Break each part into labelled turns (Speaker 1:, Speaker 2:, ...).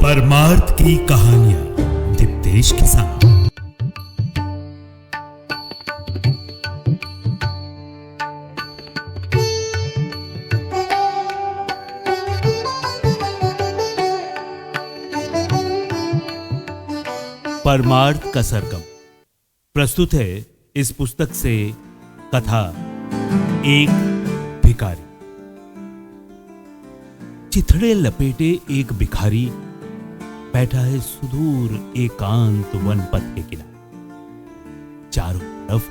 Speaker 1: परमार्थ की कहानियां दीप्तेश के साथ। परमार्थ का सरगम प्रस्तुत है इस पुस्तक से कथा एक भिखारी। चिथड़े लपेटे एक भिखारी बैठा है सुदूर एकांत वनपथ के किनारे। चारों तरफ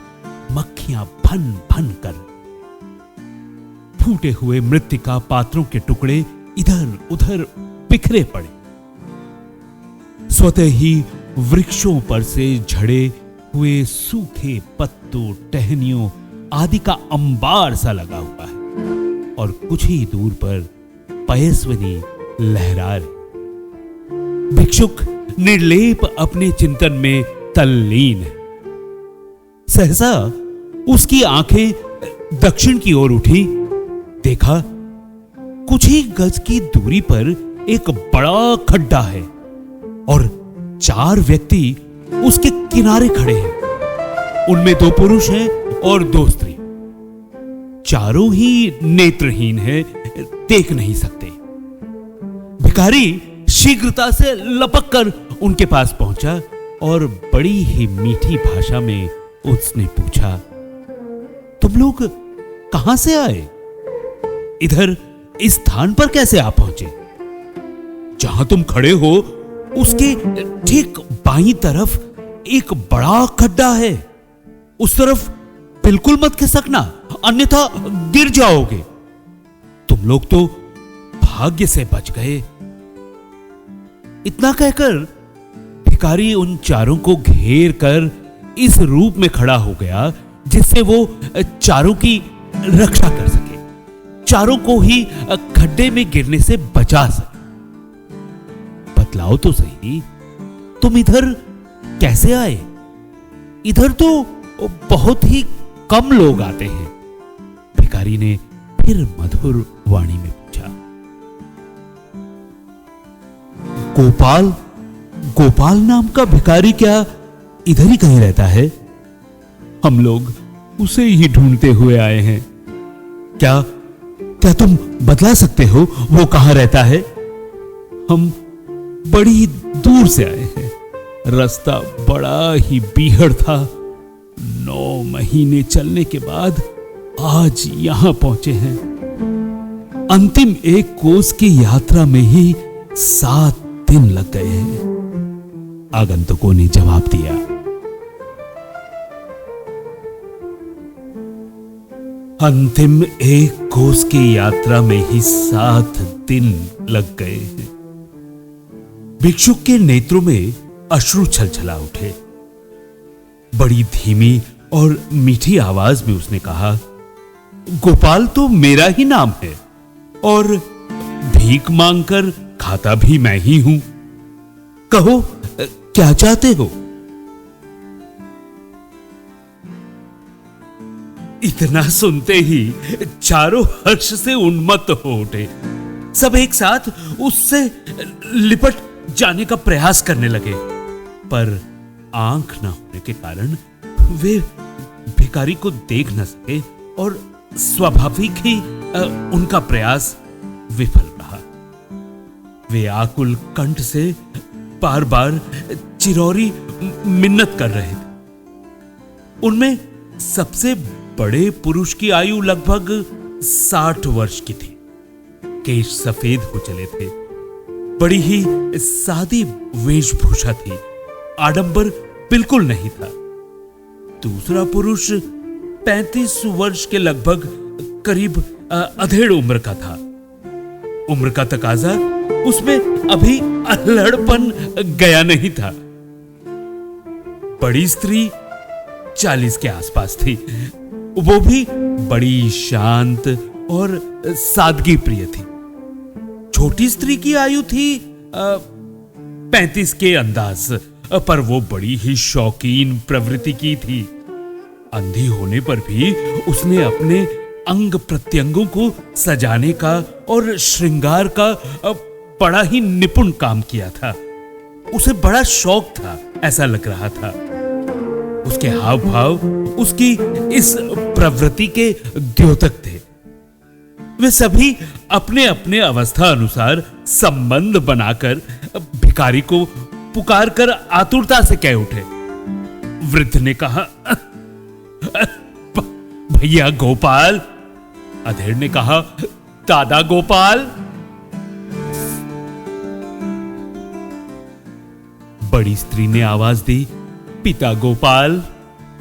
Speaker 1: मक्खियां भन भन कर, फूटे हुए मृत्तिका पात्रों के टुकड़े इधर उधर बिखरे पड़े। स्वतः ही वृक्षों पर से झड़े हुए सूखे पत्तों, टहनियों आदि का अंबार सा लगा हुआ है और कुछ ही दूर पर पयस्विनी लहरा रही। भिक्षुक निर्लेप अपने चिंतन में तल्लीन है। सहसा उसकी आंखें दक्षिण की ओर उठी। देखा, कुछ ही गज की दूरी पर एक बड़ा खड्डा है और 4 व्यक्ति उसके किनारे खड़े हैं। उनमें 2 पुरुष हैं और 2 स्त्री। चारों ही नेत्रहीन है, देख नहीं सकते। भिखारी शीघ्रता से लपक कर उनके पास पहुंचा और बड़ी ही मीठी भाषा में उसने पूछा, तुम लोग कहां से आए? इधर इस स्थान पर कैसे आ पहुंचे? जहां तुम खड़े हो उसके ठीक बाईं तरफ एक बड़ा खड्डा है। उस तरफ बिल्कुल मत खिसकना, अन्यथा गिर जाओगे। तुम लोग तो भाग्य से बच गए। इतना कहकर भिखारी उन चारों को घेर कर इस रूप में खड़ा हो गया जिससे वो चारों की रक्षा कर सके, चारों को ही खड्डे में गिरने से बचा सके। बतलाओ तो सही, तुम इधर कैसे आए? इधर तो बहुत ही कम लोग आते हैं। भिखारी ने फिर मधुर वाणी में पूछा। गोपाल नाम का भिखारी क्या इधर ही कहीं रहता है? हम लोग उसे ही ढूंढते हुए आए हैं। क्या तुम बतला सकते हो वो कहां रहता है? हम बड़ी दूर से आए हैं। रास्ता बड़ा ही बीहड़ था। 9 महीने चलने के बाद आज यहां पहुंचे हैं। अंतिम 1 कोस की यात्रा में ही 7 दिन लग गए हैं, आगंतुकों ने जवाब दिया। अंतिम 1 कोस की यात्रा में ही 7 दिन लग गए हैं। भिक्षुक के नेत्रों में अश्रु छलछला उठे। बड़ी धीमी और मीठी आवाज में उसने कहा, गोपाल तो मेरा ही नाम है और भीख मांगकर खाता भी मैं ही हूं। कहो, क्या चाहते हो? इतना सुनते ही चारों हर्ष से उन्मत्त हो उठे। सब एक साथ उससे लिपट जाने का प्रयास करने लगे, पर आंख न होने के कारण वे भिखारी को देख न सके और स्वाभाविक ही उनका प्रयास विफल रहा। वे आकुल कंठ से बार बार चिरौरी मिन्नत कर रहे थे। उनमें सबसे बड़े पुरुष की आयु लगभग 60 वर्ष की थी। केश सफेद हो चले थे। बड़ी ही सादी वेशभूषा थी। आडंबर बिल्कुल नहीं था। दूसरा पुरुष 35 वर्ष के लगभग करीब अधेड़ उम्र का था। उम्र का तकाजा उसमें अभी अल्हड़पन गया नहीं था। बड़ी स्त्री 40 के आसपास थी। वो भी बड़ी शांत और सादगी प्रिय थी। छोटी स्त्री की आयु थी 35 के अंदाज, पर वो बड़ी ही शौकीन प्रवृत्ति की थी। अंधी होने पर भी उसने अपने अंग प्रत्यंगों को सजाने का और श्रृंगार का बड़ा ही निपुण काम किया था। उसे बड़ा शौक था, ऐसा लग रहा था। उसके हाव भाव उसकी इस प्रवृत्ति के द्योतक थे। वे सभी अपने अपने अवस्था अनुसार संबंध बनाकर भिखारी को पुकार कर आतुरता से कह उठे। वृद्ध ने कहा, भैया गोपाल। अधेड़ ने कहा, दादा गोपाल। बड़ी स्त्री ने आवाज दी, पिता गोपाल।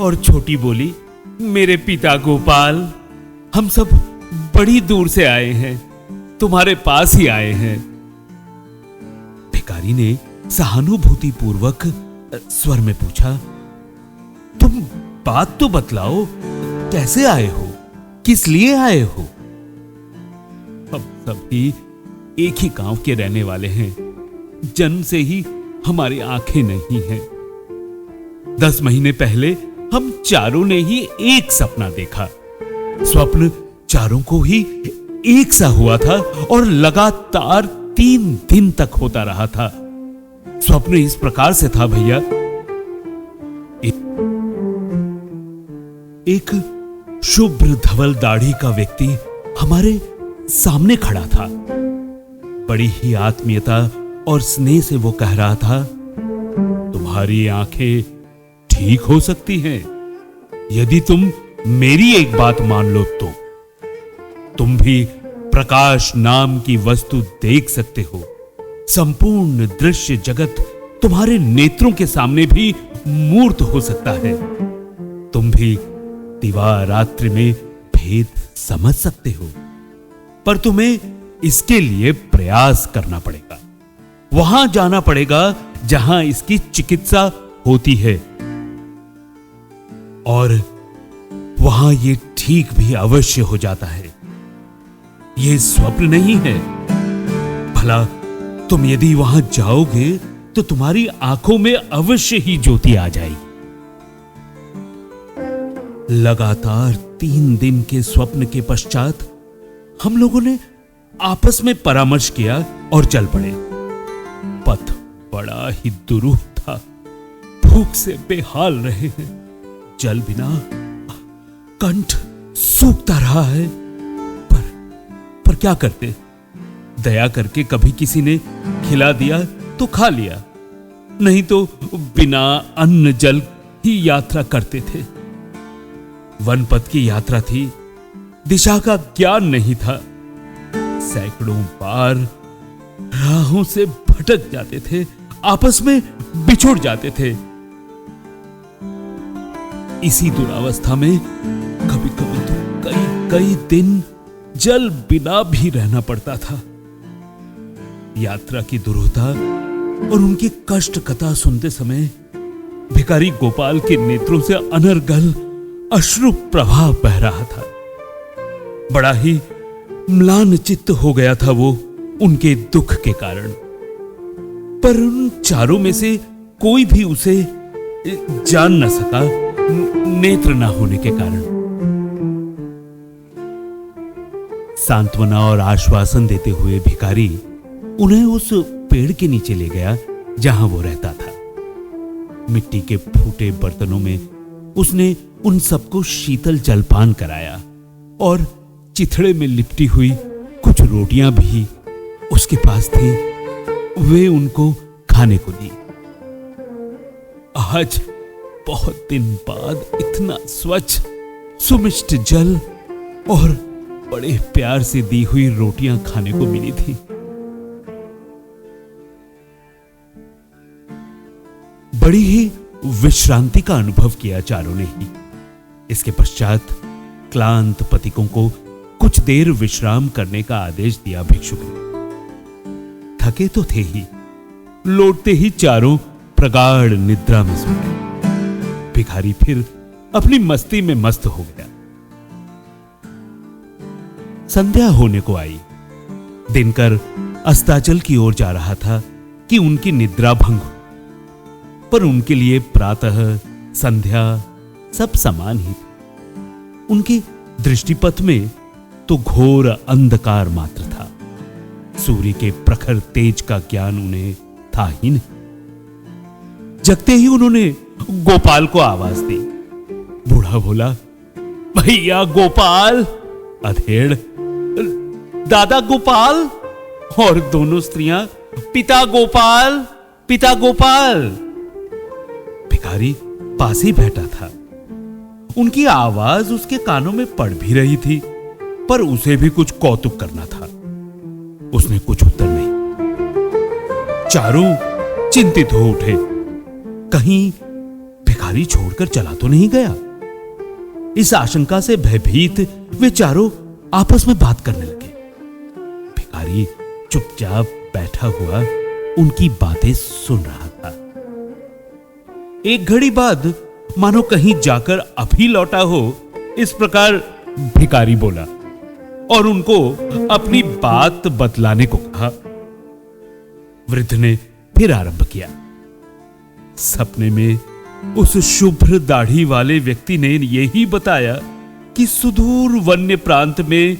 Speaker 1: और छोटी बोली, मेरे पिता गोपाल, हम सब बड़ी दूर से आए हैं, तुम्हारे पास ही आए हैं। भिखारी ने सहानुभूति पूर्वक स्वर में पूछा, तुम बात तो बतलाओ, कैसे आए हो, किस लिए आए हो? हम सभी एक ही गांव के रहने वाले हैं, जन्म से ही हमारी आंखें नहीं हैं। 10 महीने पहले हम चारों ने ही एक सपना देखा। स्वप्न चारों को ही एक सा हुआ था और लगातार 3 दिन तक होता रहा था। स्वप्न इस प्रकार से था भैया, एक शुभ्र धवल दाढ़ी का व्यक्ति हमारे सामने खड़ा था। बड़ी ही आत्मीयता और स्नेह से वो कह रहा था, तुम्हारी आंखें ठीक हो सकती हैं यदि तुम मेरी एक बात मान लो तो। तुम भी प्रकाश नाम की वस्तु देख सकते हो। संपूर्ण दृश्य जगत तुम्हारे नेत्रों के सामने भी मूर्त हो सकता है। तुम भी दिवा रात्रि में भेद समझ सकते हो, पर तुम्हें इसके लिए प्रयास करना पड़ेगा। वहां जाना पड़ेगा जहां इसकी चिकित्सा होती है, और वहां ये ठीक भी अवश्य हो जाता है। ये स्वप्न नहीं है। भला तुम यदि वहां जाओगे तो तुम्हारी आंखों में अवश्य ही ज्योति आ जाएगी। लगातार 3 दिन के स्वप्न के पश्चात हम लोगों ने आपस में परामर्श किया और चल पड़े। पथ बड़ा ही दुरूह था। भूख से बेहाल रहे हैं। जल बिना कंठ सूखता रहा है। पर क्या करते? दया करके कभी किसी ने खिला दिया तो खा लिया, नहीं तो बिना अन्न जल ही यात्रा करते थे। वनपथ की यात्रा थी, दिशा का ज्ञान नहीं था। सैकड़ों बार राहों से भटक जाते थे, आपस में बिछुड़ जाते थे। इसी दुरावस्था में कभी कभी तो कई दिन जल बिना भी रहना पड़ता था। यात्रा की दुरूहता और उनकी कष्ट कथा सुनते समय भिखारी गोपाल के नेत्रों से अनर्गल अश्रु प्रवाह बह रहा था। बड़ा ही म्लान चित्त हो गया था वो उनके दुख के कारण। पर उन चारों में से कोई भी उसे जान न सका, नेत्र न होने के कारण। सांत्वना और आश्वासन देते हुए भिखारी उन्हें उस पेड़ के नीचे ले गया जहां वो रहता था। मिट्टी के फूटे बर्तनों में उसने उन सबको शीतल जलपान कराया और चिथड़े में लिपटी हुई कुछ रोटियां भी उसके पास थी, वे उनको खाने को दी। आज बहुत दिन बाद इतना स्वच्छ सुमिष्ट जल और बड़े प्यार से दी हुई रोटियां खाने को मिली थी। बड़ी ही विश्रांति का अनुभव किया चारों ने ही। इसके पश्चात क्लांत पथिकों को कुछ देर विश्राम करने का आदेश दिया भिक्षुक ने। थके तो थे ही, लौटते ही चारों प्रगाढ़ निद्रा में सो गए। भिखारी फिर अपनी मस्ती में मस्त हो गया। संध्या होने को आई। दिनकर अस्ताचल की ओर जा रहा था कि उनकी निद्रा भंग हो, पर उनके लिए प्रातः संध्या सब समान ही थी। उनकी दृष्टिपथ में तो घोर अंधकार मात्र था। सूर्य के प्रखर तेज का ज्ञान उन्हें था ही नहीं। जगते ही उन्होंने गोपाल को आवाज दी। बूढ़ा बोला, भैया गोपाल। अधेड़, दादा गोपाल। और दोनों स्त्रियां, पिता गोपाल, पिता गोपाल। भिखारी पास ही बैठा था। उनकी आवाज उसके कानों में पड़ भी रही थी, पर उसे भी कुछ कौतुक करना था। उसने कुछ उत्तर नहीं। चारों चिंतित हो उठे, कहीं भिखारी छोड़कर चला तो नहीं गया। इस आशंका से भयभीत वे चारों आपस में बात करने लगे। भिखारी चुपचाप बैठा हुआ उनकी बातें सुन रहा था। एक घड़ी बाद मानो कहीं जाकर अभी लौटा हो, इस प्रकार भिखारी बोला और उनको अपनी बात बतलाने को कहा। वृद्ध ने फिर आरंभ किया। सपने में उस शुभ्र दाढ़ी वाले व्यक्ति ने यही बताया कि सुदूर वन्य प्रांत में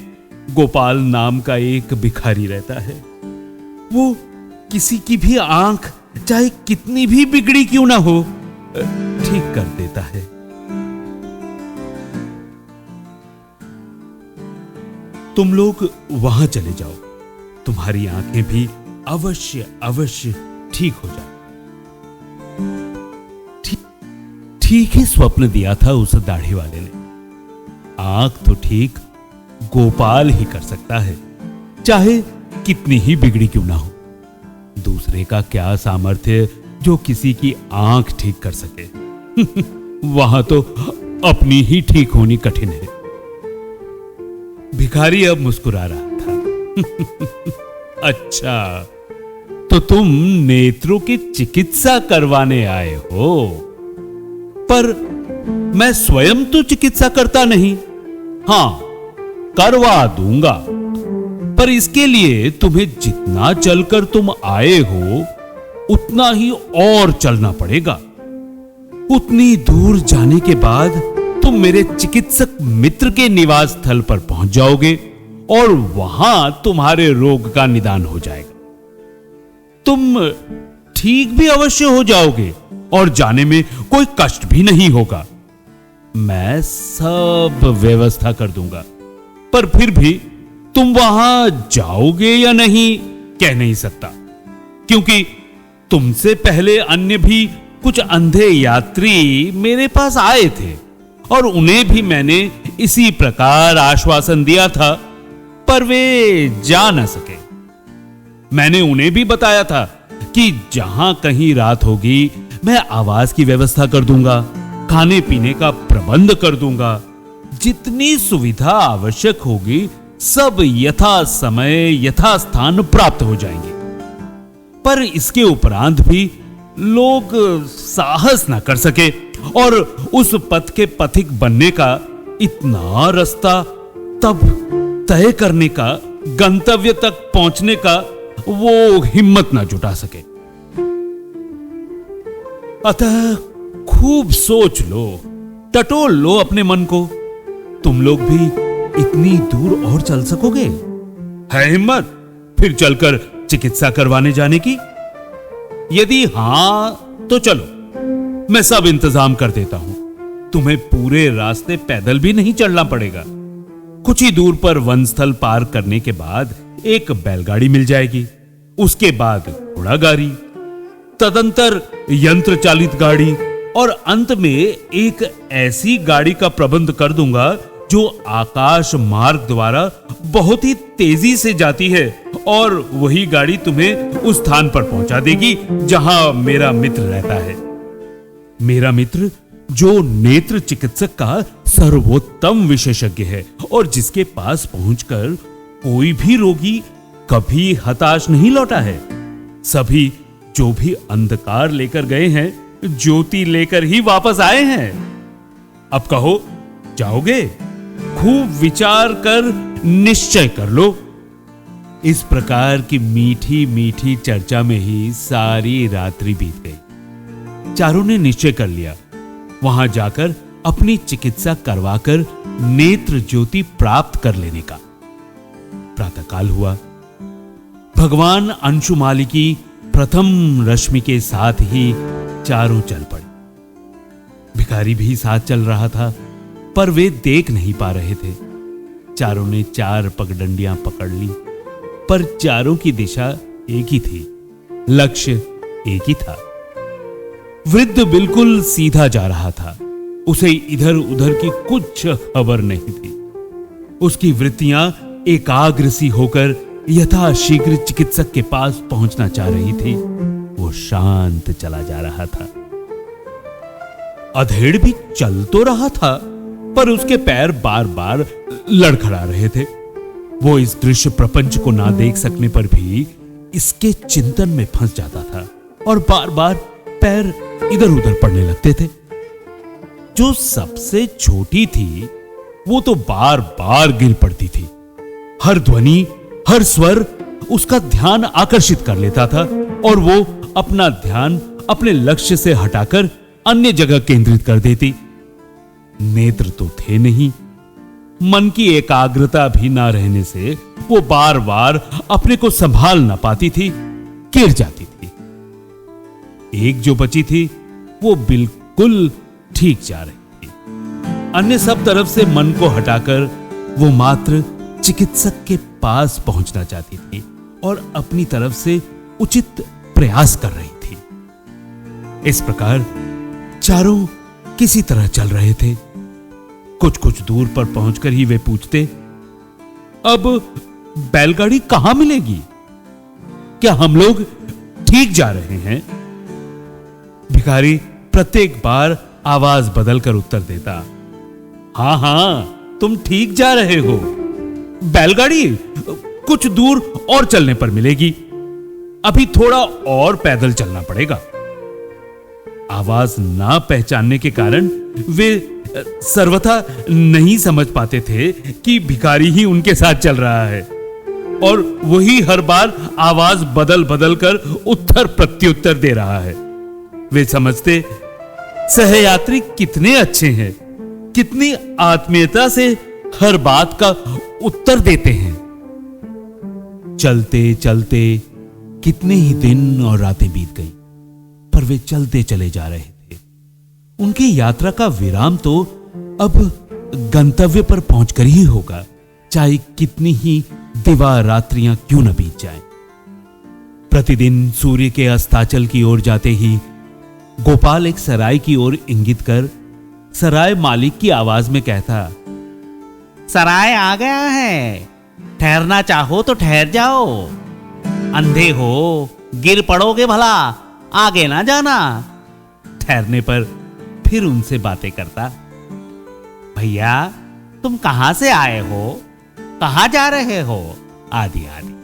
Speaker 1: गोपाल नाम का एक भिखारी रहता है। वो किसी की भी आंख चाहे कितनी भी बिगड़ी क्यों ना हो, ठीक कर देता है। तुम लोग वहां चले जाओ, तुम्हारी आंखें भी अवश्य अवश्य ठीक हो जाए। ठीक ही स्वप्न दिया था उस दाढ़ी वाले ने। आंख तो ठीक गोपाल ही कर सकता है, चाहे कितनी ही बिगड़ी क्यों ना हो। दूसरे का क्या सामर्थ्य जो किसी की आंख ठीक कर सके। वहां तो अपनी ही ठीक होनी कठिन है। भिखारी अब मुस्कुरा रहा था। अच्छा, तो तुम नेत्रों की चिकित्सा करवाने आए हो? पर मैं स्वयं तो चिकित्सा करता नहीं। हां, करवा दूंगा, पर इसके लिए तुम्हें जितना चलकर तुम आए हो उतना ही और चलना पड़ेगा। उतनी दूर जाने के बाद तुम मेरे चिकित्सक मित्र के निवास स्थल पर पहुंच जाओगे और वहां तुम्हारे रोग का निदान हो जाएगा। तुम ठीक भी अवश्य हो जाओगे और जाने में कोई कष्ट भी नहीं होगा। मैं सब व्यवस्था कर दूंगा, पर फिर भी तुम वहां जाओगे या नहीं कह नहीं सकता, क्योंकि तुमसे पहले अन्य भी कुछ अंधे यात्री मेरे पास आए थे और उन्हें भी मैंने इसी प्रकार आश्वासन दिया था, पर वे जा न सके। मैंने उन्हें भी बताया था कि जहां कहीं रात होगी मैं आवास की व्यवस्था कर दूंगा, खाने पीने का प्रबंध कर दूंगा। जितनी सुविधा आवश्यक होगी सब यथा समय यथा स्थान प्राप्त हो जाएंगे। पर इसके उपरांत भी लोग साहस न कर सके और उस पथ के पथिक बनने का, इतना रास्ता तब तय करने का, गंतव्य तक पहुंचने का वो हिम्मत न जुटा सके। अतः खूब सोच लो, टटोल लो अपने मन को। तुम लोग भी इतनी दूर और चल सकोगे? है हिम्मत फिर चलकर चिकित्सा करवाने जाने की? यदि हां तो चलो, मैं सब इंतजाम कर देता हूं। तुम्हें पूरे रास्ते पैदल भी नहीं चलना पड़ेगा। कुछ ही दूर पर वनस्थल पार करने के बाद एक बैलगाड़ी मिल जाएगी, उसके बाद घोड़ा गाड़ी, तदंतर यंत्र चालित गाड़ी और अंत में एक ऐसी गाड़ी का प्रबंध कर दूंगा जो आकाश मार्ग द्वारा बहुत ही तेजी से जाती है और वही गाड़ी तुम्हें उस स्थान पर पहुंचा देगी जहां मेरा मित्र रहता है। मेरा मित्र जो नेत्र चिकित्सक का सर्वोत्तम विशेषज्ञ है और जिसके पास पहुंचकर कोई भी रोगी कभी हताश नहीं लौटा है। सभी जो भी अंधकार लेकर गए हैं, ज्योति लेकर ही वापस आए हैं। अब कहो, जाओगे? खूब विचार कर निश्चय कर लो। इस प्रकार की मीठी मीठी चर्चा में ही सारी रात्रि बीत गई। चारों ने निश्चय कर लिया वहां जाकर अपनी चिकित्सा करवाकर नेत्र ज्योति प्राप्त कर लेने का। प्रातःकाल हुआ। भगवान अंशुमाली की प्रथम रश्मि के साथ ही चारों चल पड़े। भिखारी भी साथ चल रहा था, पर वे देख नहीं पा रहे थे। चारों ने 4 पगडंडियां पकड़ ली, पर चारों की दिशा एक ही थी, लक्ष्य एक ही था। वृद्ध बिल्कुल सीधा जा रहा था, उसे इधर उधर की कुछ खबर नहीं थी। उसकी वृत्तियां एकाग्र सी होकर यथाशीघ्र चिकित्सक के पास पहुंचना चाह रही थी। वो शांत चला जा रहा था। अधेड़ भी चल तो रहा था, पर उसके पैर बार बार लड़खड़ा रहे थे। वो इस दृश्य प्रपंच को ना देख सकने पर भी इसके चिंतन में फंस जाता था और बार बार पैर इधर उधर पड़ने लगते थे। जो सबसे छोटी थी वो तो बार बार गिर पड़ती थी। हर ध्वनि, हर स्वर उसका ध्यान आकर्षित कर लेता था और वो अपना ध्यान अपने लक्ष्य से हटाकर अन्य जगह केंद्रित कर देती। नेत्र तो थे नहीं, मन की एकाग्रता भी ना रहने से वो बार बार अपने को संभाल ना पाती थी, गिर जाती थी। एक जो बची थी वो बिल्कुल ठीक जा रही थी। अन्य सब तरफ से मन को हटाकर वो मात्र चिकित्सक के पास पहुंचना चाहती थी और अपनी तरफ से उचित प्रयास कर रही थी। इस प्रकार चारों किसी तरह चल रहे थे। कुछ कुछ दूर पर पहुंचकर ही वे पूछते, अब बैलगाड़ी कहां मिलेगी? क्या हम लोग ठीक जा रहे हैं? भिखारी प्रत्येक बार आवाज बदलकर उत्तर देता, हां हां, तुम ठीक जा रहे हो। बैलगाड़ी कुछ दूर और चलने पर मिलेगी, अभी थोड़ा और पैदल चलना पड़ेगा। आवाज ना पहचानने के कारण वे सर्वथा नहीं समझ पाते थे कि भिखारी ही उनके साथ चल रहा है और वही हर बार आवाज बदल बदल कर उत्तर प्रत्युत्तर दे रहा है। वे समझते सहयात्री कितने अच्छे हैं, कितनी आत्मीयता से हर बात का उत्तर देते हैं। चलते चलते कितने ही दिन और रातें बीत गई, पर वे चलते चले जा रहे थे। उनकी यात्रा का विराम तो अब गंतव्य पर पहुंचकर ही होगा, चाहे कितनी ही दिवा रात्रियां क्यों न बीत जाएं। प्रतिदिन सूर्य के अस्ताचल की ओर जाते ही गोपाल एक सराय की ओर इंगित कर सराय मालिक की आवाज में कहता, सराय आ गया है, ठहरना चाहो तो ठहर जाओ। अंधे हो, गिर पड़ोगे भला, आगे ना जाना। ठहरने पर फिर उनसे बातें करता, भैया तुम कहां से आए हो, कहां जा रहे हो, आदि आदि।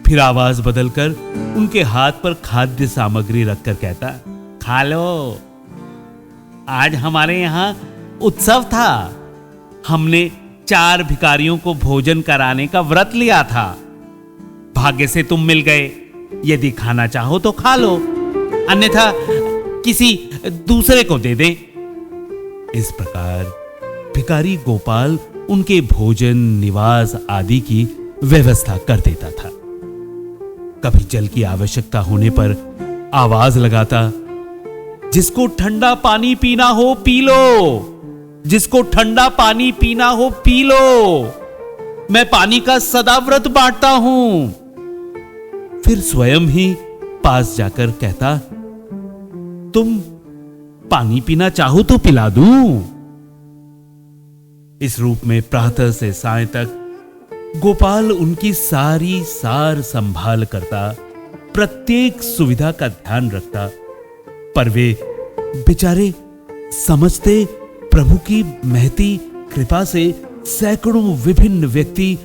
Speaker 1: फिर आवाज बदलकर उनके हाथ पर खाद्य सामग्री रखकर कहता, खा लो, आज हमारे यहां उत्सव था। हमने 4 भिखारियों को भोजन कराने का व्रत लिया था। भाग्य से तुम मिल गए, यदि खाना चाहो तो खा लो, अन्यथा किसी दूसरे को दे दे। इस प्रकार भिखारी गोपाल उनके भोजन, निवास आदि की व्यवस्था कर देता था। कभी जल की आवश्यकता होने पर आवाज लगाता, जिसको ठंडा पानी पीना हो पी लो, जिसको ठंडा पानी पीना हो पी लो, मैं पानी का सदा व्रत बांटता हूं। फिर स्वयं ही पास जाकर कहता, तुम पानी पीना चाहो तो पिला दूं। इस रूप में प्रातः से साय तक गोपाल उनकी सारी सार संभाल करता, प्रत्येक सुविधा का ध्यान रखता, पर वे बेचारे समझते प्रभु की महती कृपा से सैकड़ों विभिन्न व्यक्ति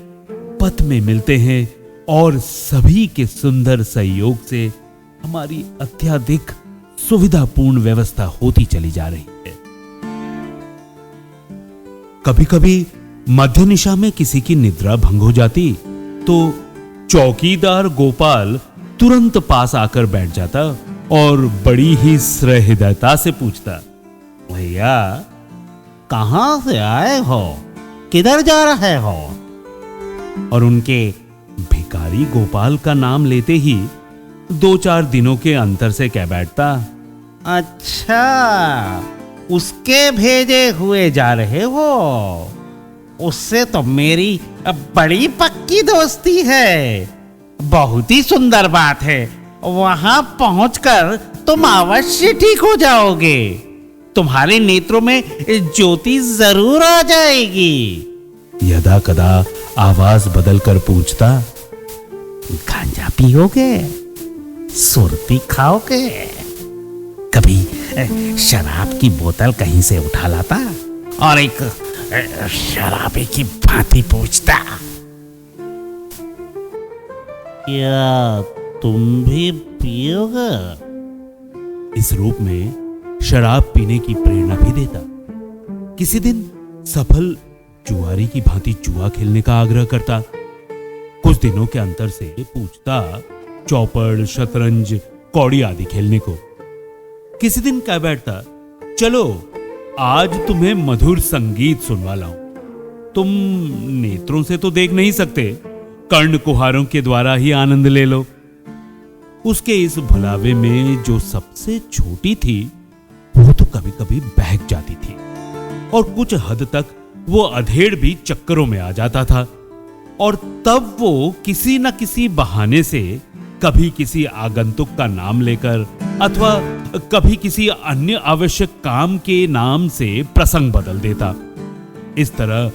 Speaker 1: पथ में मिलते हैं और सभी के सुंदर सहयोग से हमारी अत्यधिक सुविधापूर्ण व्यवस्था होती चली जा रही है। कभी कभी मध्य निशा में किसी की निद्रा भंग हो जाती तो चौकीदार गोपाल तुरंत पास आकर बैठ जाता और बड़ी ही सहृदयता से पूछता, भैया कहां से आए हो, किधर जा रहे हो? और उनके भिखारी गोपाल का नाम लेते ही 2-4 दिनों के अंतर से कह बैठता,
Speaker 2: अच्छा, उसके भेजे हुए जा रहे हो? उससे तो मेरी बड़ी पक्की दोस्ती है। बहुत ही सुंदर बात है। वहां पहुंचकर तुम अवश्य ठीक हो जाओगे। तुम्हारे नेत्रों में ज्योति जरूर आ जाएगी।
Speaker 1: यदा कदा आवाज बदलकर पूछता,
Speaker 2: गांजा पियोगे? सुरती खाओगे? कभी शराब की बोतल कहीं से उठा लाता और एक शराबी की भांति पूछता, क्या तुम भी पियोगे?
Speaker 1: इस रूप में शराब पीने की प्रेरणा भी देता। किसी दिन सफल जुआरी की भांति जुआ खेलने का आग्रह करता। कुछ दिनों के अंतर से पूछता चौपड़, शतरंज, कौड़ी आदि खेलने को। किसी दिन कह बैठता, चलो आज तुम्हें मधुर संगीत सुनवा लाऊं। तुम नेत्रों से तो देख नहीं सकते, कर्ण कुहारों के द्वारा ही आनंद ले लो। उसके इस भुलावे में जो सबसे छोटी थी वो तो कभी कभी बहक जाती थी और कुछ हद तक वो अधेड़ भी चक्करों में आ जाता था। और तब वो किसी न किसी बहाने से कभी किसी आगंतुक का नाम लेकर अथवा कभी किसी अन्य आवश्यक काम के नाम से प्रसंग बदल देता। इस तरह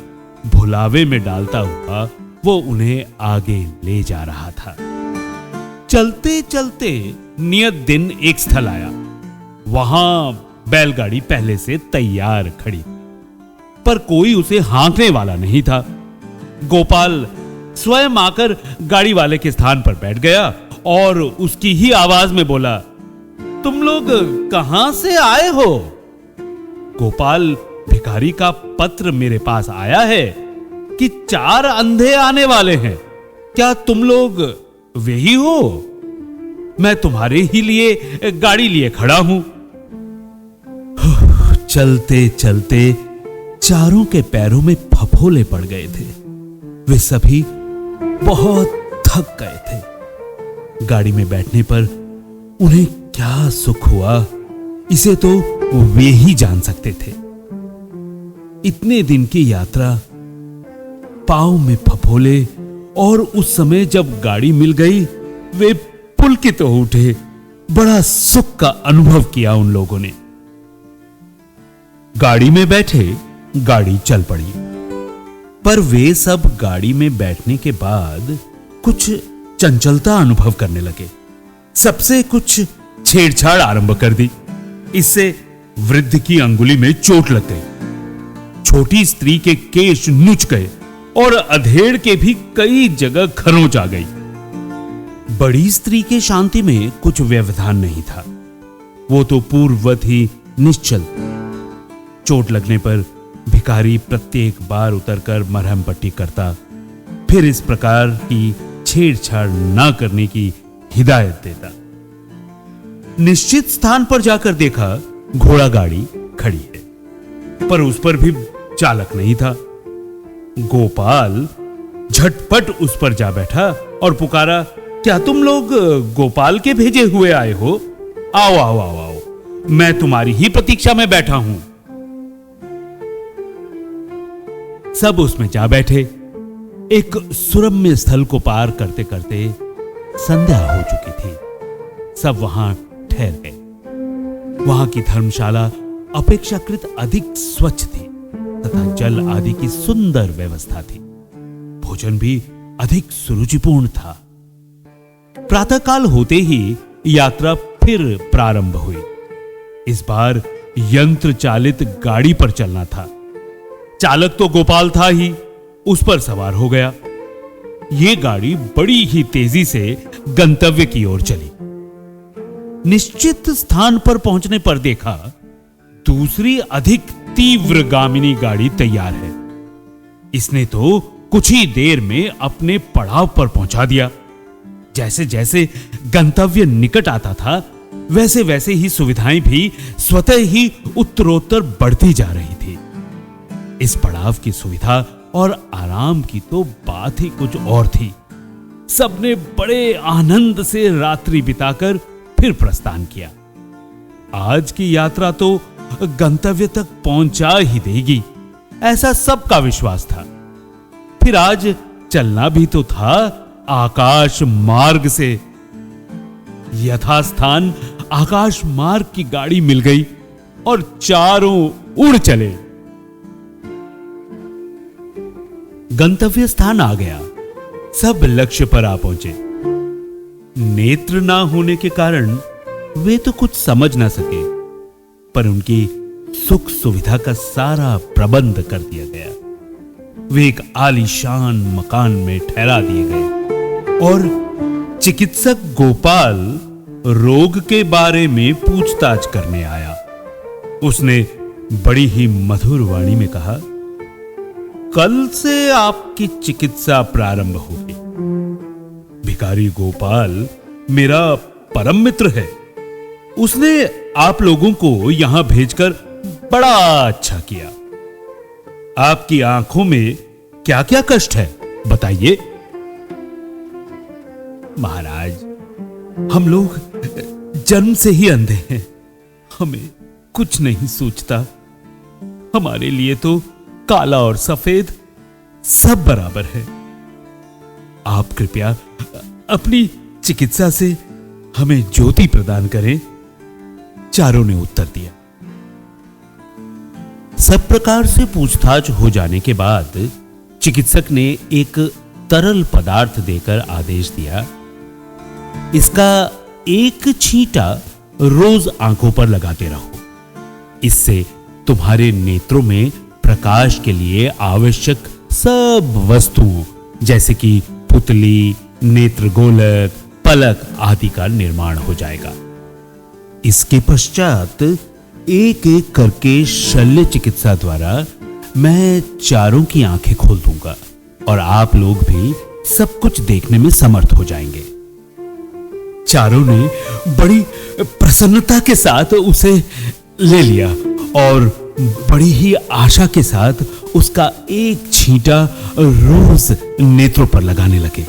Speaker 1: भुलावे में डालता हुआ वो उन्हें आगे ले जा रहा था। चलते चलते नियत दिन एक स्थल आया। वहां बैलगाड़ी पहले से तैयार खड़ी, पर कोई उसे हाँकने वाला नहीं था। गोपाल स्वयं आकर गाड़ी वाले के स्थान पर बैठ गया और उसकी ही आवाज में बोला, तुम लोग कहां से आए हो? गोपाल, भिखारी का पत्र मेरे पास आया है कि 4 अंधे आने वाले हैं। क्या तुम लोग वे ही हो? मैं तुम्हारे ही लिए गाड़ी लिए खड़ा हूं। चलते चलते चारों के पैरों में फफोले पड़ गए थे। वे सभी बहुत थक गए थे। गाड़ी में बैठने पर उन्हें क्या सुख हुआ, इसे तो वे ही जान सकते थे। इतने दिन की यात्रा, पांव में फफोले, और उस समय जब गाड़ी मिल गई वे पुलकित हो उठे। बड़ा सुख का अनुभव किया उन लोगों ने। गाड़ी में बैठे, गाड़ी चल पड़ी। पर वे सब गाड़ी में बैठने के बाद कुछ चंचलता अनुभव करने लगे। सबसे कुछ छेड़छाड़ आरंभ कर दी। इससे वृद्ध की अंगुली में चोट लग गई। छोटी स्त्री के केश नुच गए और अधेड़ के भी कई जगह खरोंच आ गई। बड़ी स्त्री के शांति में कुछ व्यवधान नहीं था। वो तो पूर्ववत ही निश्चल। चोट लगने पर भिखारी प्रत्येक बार उतरकर मरहम पट्टी करता, फिर इस प्रकार की छेड़छाड़ ना करने की हिदायत देता। निश्चित स्थान पर जाकर देखा घोड़ा गाड़ी खड़ी है, पर उस पर भी चालक नहीं था। गोपाल झटपट उस पर जा बैठा और पुकारा, क्या तुम लोग गोपाल के भेजे हुए आए हो? आओ आओ आओ आओ, मैं तुम्हारी ही प्रतीक्षा में बैठा हूं। सब उसमें जा बैठे। एक सुरम्य स्थल को पार करते करते संध्या हो चुकी थी। सब वहां ठहर गए। वहां की धर्मशाला अपेक्षाकृत अधिक स्वच्छ थी तथा जल आदि की सुंदर व्यवस्था थी। भोजन भी अधिक सुरुचिपूर्ण था। प्रातःकाल होते ही यात्रा फिर प्रारंभ हुई। इस बार यंत्र चालित गाड़ी पर चलना था। चालक तो गोपाल था ही, उस पर सवार हो गया। यह गाड़ी बड़ी ही तेजी से गंतव्य की ओर चली। निश्चित स्थान पर पहुंचने पर देखा दूसरी अधिक तीव्र गामिनी गाड़ी तैयार है। इसने तो कुछ ही देर में अपने पड़ाव पर पहुंचा दिया। जैसे जैसे गंतव्य निकट आता था वैसे वैसे ही सुविधाएं भी स्वतः ही उत्तरोत्तर बढ़ती जा रही थी। इस पड़ाव की सुविधा और आराम की तो बात ही कुछ और थी। सबने बड़े आनंद से रात्रि बिताकर फिर प्रस्थान किया। आज की यात्रा तो गंतव्य तक पहुंचा ही देगी, ऐसा सबका विश्वास था। फिर आज चलना भी तो था आकाश मार्ग से। यथास्थान आकाश मार्ग की गाड़ी मिल गई और चारों उड़ चले। गंतव्य स्थान आ गया, सब लक्ष्य पर आ पहुंचे। नेत्र ना होने के कारण वे तो कुछ समझ ना सके, पर उनकी सुख सुविधा का सारा प्रबंध कर दिया गया। वे एक आलीशान मकान में ठहरा दिए गए और चिकित्सक गोपाल रोग के बारे में पूछताछ करने आया। उसने बड़ी ही मधुर वाणी में कहा, कल से आपकी चिकित्सा प्रारंभ होगी। भिखारी गोपाल मेरा परम मित्र है। उसने आप लोगों को यहां भेजकर बड़ा अच्छा किया। आपकी आंखों में क्या क्या कष्ट है बताइए। महाराज, हम लोग जन्म से ही अंधे हैं, हमें कुछ नहीं सूझता। हमारे लिए तो काला और सफेद सब बराबर है। आप कृपया अपनी चिकित्सा से हमें ज्योति प्रदान करें। चारों ने उत्तर दिया। सब प्रकार से पूछताछ हो जाने के बाद चिकित्सक ने एक तरल पदार्थ देकर आदेश दिया, इसका एक छींटा रोज आंखों पर लगाते रहो। इससे तुम्हारे नेत्रों में प्रकाश के लिए आवश्यक सब वस्तुओं जैसे कि पुतली, नेत्र गोलक, पलक आदि का निर्माण हो जाएगा। इसके पश्चात एक एक करके शल्य चिकित्सा द्वारा मैं चारों की आंखें खोल दूंगा और आप लोग भी सब कुछ देखने में समर्थ हो जाएंगे। चारों ने बड़ी प्रसन्नता के साथ उसे ले लिया और बड़ी ही आशा के साथ उसका एक छींटा रोज नेत्रों पर लगाने लगे।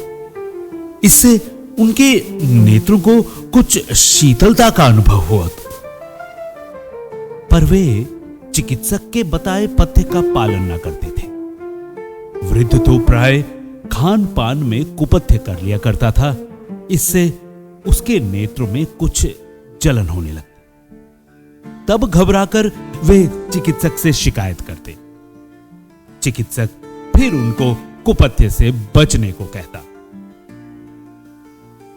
Speaker 1: इससे उनके नेत्रों को कुछ शीतलता का अनुभव हुआ, पर वे चिकित्सक के बताए पथ्य का पालन न करते थे। वृद्ध तो प्राय खान पान में कुपथ्य कर लिया करता था। इससे उसके नेत्रों में कुछ जलन होने लगती। तब घबराकर वे चिकित्सक से शिकायत करते। चिकित्सक फिर उनको कुपथ्य से बचने को कहता।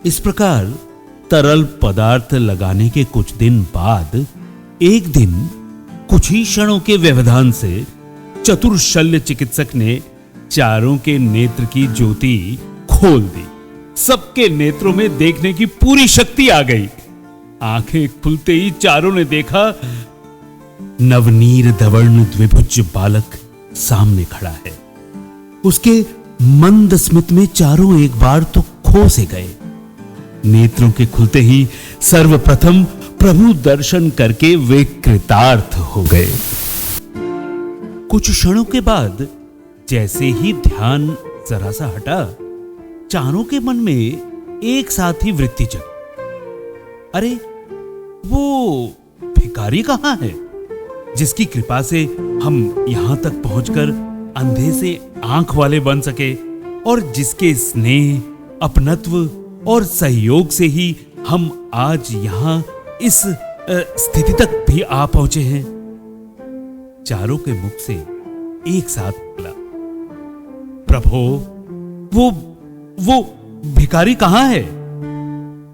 Speaker 1: इस प्रकार तरल पदार्थ लगाने के कुछ दिन बाद एक दिन कुछ ही क्षणों के व्यवधान से चतुर शल्य चिकित्सक ने चारों के नेत्र की ज्योति खोल दी। सबके नेत्रों में देखने की पूरी शक्ति आ गई। आंखें खुलते ही चारों ने देखा, नवनीर धवर्ण द्विभुज बालक सामने खड़ा है। उसके मंद स्मित में चारों एक बार तो खो से गए। नेत्रों के खुलते ही सर्वप्रथम प्रभु दर्शन करके वे कृतार्थ हो गए। कुछ क्षणों के बाद जैसे ही ध्यान जरा सा हटा, चारों के मन में एक साथ ही वृत्ति जगी, अरे वो भिखारी कहां है जिसकी कृपा से हम यहां तक पहुंचकर अंधे से आंख वाले बन सके और जिसके स्नेह, अपनत्व और सहयोग से ही हम आज यहां इस स्थिति तक भी आ पहुंचे हैं। चारों के मुख से एक साथ बोला, प्रभो, वो भिखारी कहां है?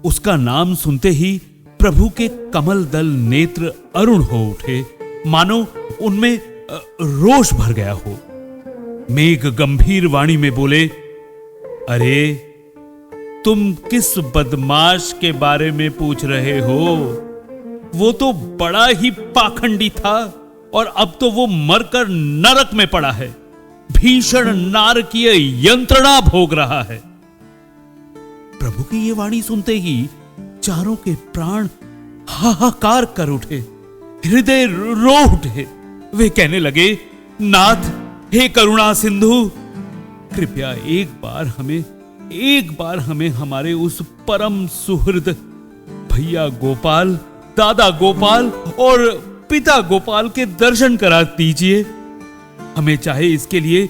Speaker 1: उसका नाम सुनते ही प्रभु के कमल दल नेत्र अरुण हो उठे, मानो उनमें रोष भर गया हो। मेघ गंभीर वाणी में बोले, अरे तुम किस बदमाश के बारे में पूछ रहे हो? वो तो बड़ा ही पाखंडी था और अब तो वो मरकर नरक में पड़ा है, भीषण नारकीय यंत्रणा भोग रहा है। प्रभु की ये वाणी सुनते ही चारों के प्राण हाहाकार कर उठे, हृदय रो उठे। वे कहने लगे, नाथ, हे करुणा सिंधु, कृपया एक बार हमें एक बार हमें हमारे उस परम सुहृद भैया गोपाल, दादा गोपाल और पिता गोपाल के दर्शन करा दीजिए। हमें चाहे इसके लिए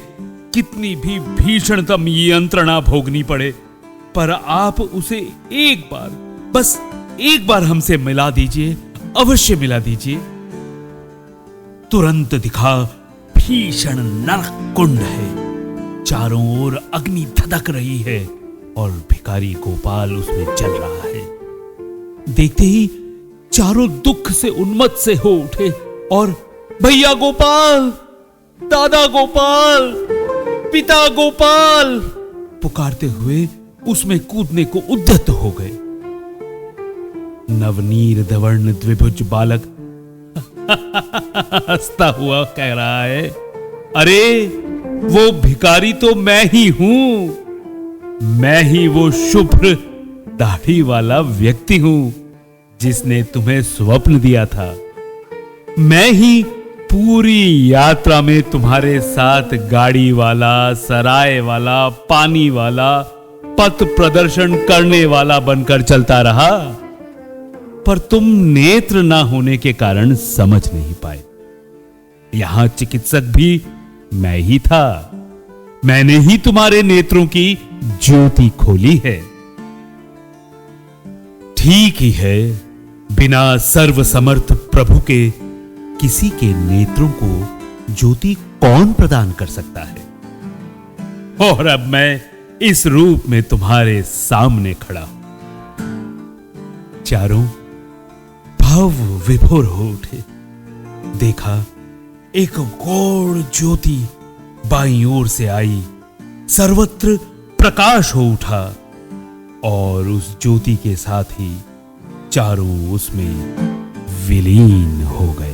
Speaker 1: कितनी भी भीषणतम यंत्रणा भोगनी पड़े, पर आप उसे एक बार, बस एक बार हमसे मिला दीजिए, अवश्य मिला दीजिए। तुरंत दिखा भीषण नरक कुंड है, चारों ओर अग्नि धधक रही है और भिखारी गोपाल उसमें जल रहा है। देखते ही चारों दुख से उन्मत्त से हो उठे और भैया गोपाल, दादा गोपाल, पिता गोपाल पुकारते हुए उसमें कूदने को उद्यत हो गए। नवनीर धवर्ण द्विभुज बालक हंसता हुआ कह रहा है, अरे वो भिखारी तो मैं ही हूं, मैं ही वो शुभ्र दाढ़ी वाला व्यक्ति हूं जिसने तुम्हें स्वप्न दिया था। मैं ही पूरी यात्रा में तुम्हारे साथ गाड़ी वाला, सराय वाला, पानी वाला, पथ प्रदर्शन करने वाला बनकर चलता रहा, पर तुम नेत्र ना होने के कारण समझ नहीं पाए। यहां चिकित्सक भी मैं ही था, मैंने ही तुम्हारे नेत्रों की ज्योति खोली है। ठीक ही है, बिना सर्वसमर्थ प्रभु के किसी के नेत्रों को ज्योति कौन प्रदान कर सकता है। और अब मैं इस रूप में तुम्हारे सामने खड़ा हूं। चारों भाव विभोर हो उठे। देखा एक गौड़ ज्योति बाईं ओर से आई, सर्वत्र प्रकाश हो उठा और उस ज्योति के साथ ही चारों उसमें विलीन हो गए।